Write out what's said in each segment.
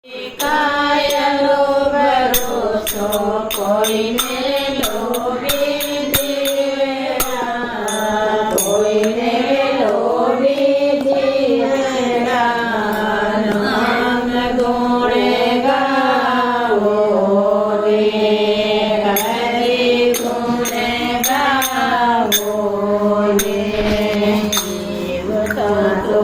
કાયરો ભરોસો કોઈને લોભી જીવેરા, કોઈને લોભી જીવેરા, નામ ગુણે ગાવો રે, હરિ ગુણે ગાવો રે, જીવતા તો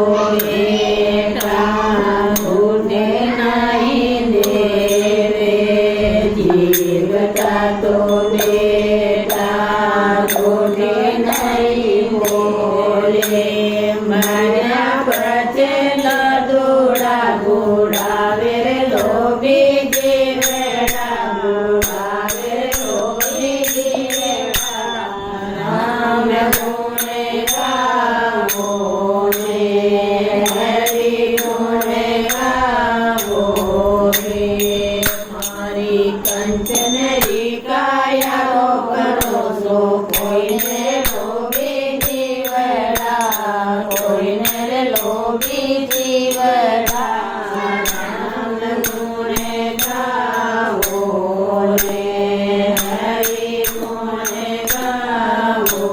તો બેટા ગોઠે નહીં બોલે, માર્યા પછી લડુડા ગુડાવે લોભી જીવેડા, ગુડાવે લોભી જીવેડા, નામ ગુણે ગાવો રે, હરિ ગુણે ગાવો રે, મારી કંચનરી કાયારો ભરોસો કોઈને લોભી જીવડા, કોઈને લોભી જીવડા, નામ ગુણે ગાવો રે, હરિ ગુણે ગાવો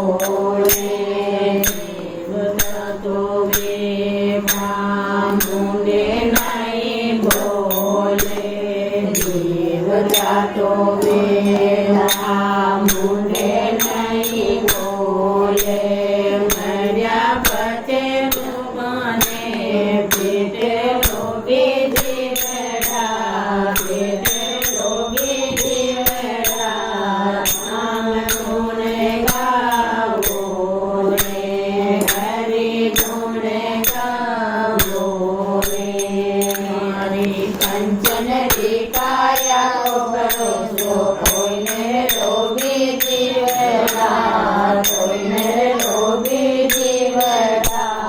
રે, જીવતા તો બેઠા મુંડે નહીં બોલે, જીવતા તો બેઠા મુંડે નહીં બોલે, મર્યા પછી મને પેટે લોભી જીવેડા, પેટે લોભી જીવેડા, નામ ગુણે ગાવો રે, હરિ ગુણે ગાવો રે, મારી કંચનરી કાયા ભરોસો કોઈને લોભી જીવેડા, કોઈને લોભી જીવેડા,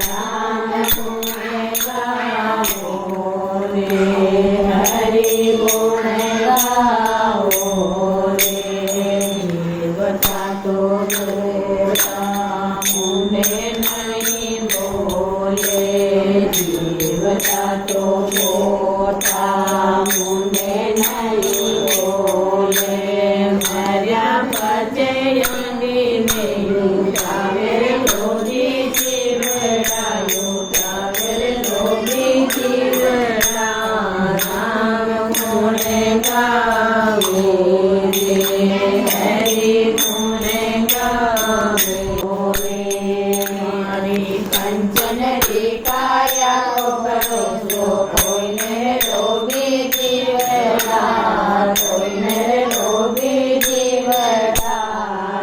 નામ ગુણે ગાવો રે, હરિ ગુણે ગાવો રે, જીવતા તો બેઠા મુંડે નહીં બોલે, જીવતા તો મોટા મુંડે નહીં બોલે, મર્યા પછી અંગીને યુગાવે લોભી જીવેડા, યુગાવે લોભી જીવેડા, નામ ગુણે ગાવો રે, હરિ ગુણે ગાવો રે, મારી કંચનરી કાયા ભરોસો કોઈને લોભી જીવેડા, કોઈને લોભી જીવેડા,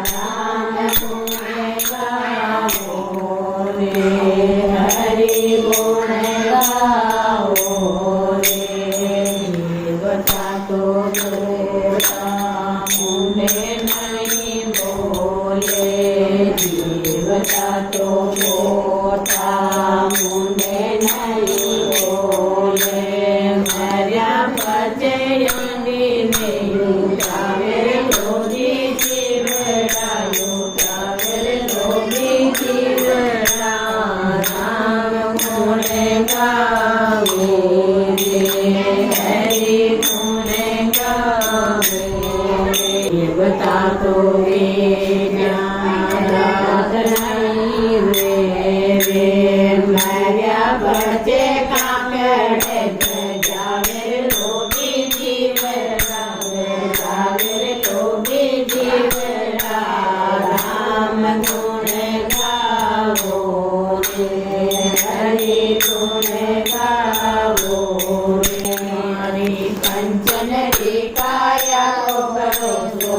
નામ ગુણે ગાવો રે, હરિ ગુણે ગાવો રે, જીવતા તો બેઠા મુંડે નહીં બોલે, જીવતા તો મોટા મુંડે નહીં બોલે, મર્યા પછી અંગીને યુગાવે લોભી જીવેડા, યુગાવે લોભી જીવેડા, નામ ગુણે ગાવો રે, હરિ ગુણે ગાવો રે, જીવતા તો રાત નહીં રે, માર્યા પછી કાકડે જાવે લોભી જીવેડા, જાવે લોભી જીવેડા, રામ ગુણે ગાવો રે, હરિ ગુણે ગાવો રે, મારી કંચનરી કાયા ભરોસો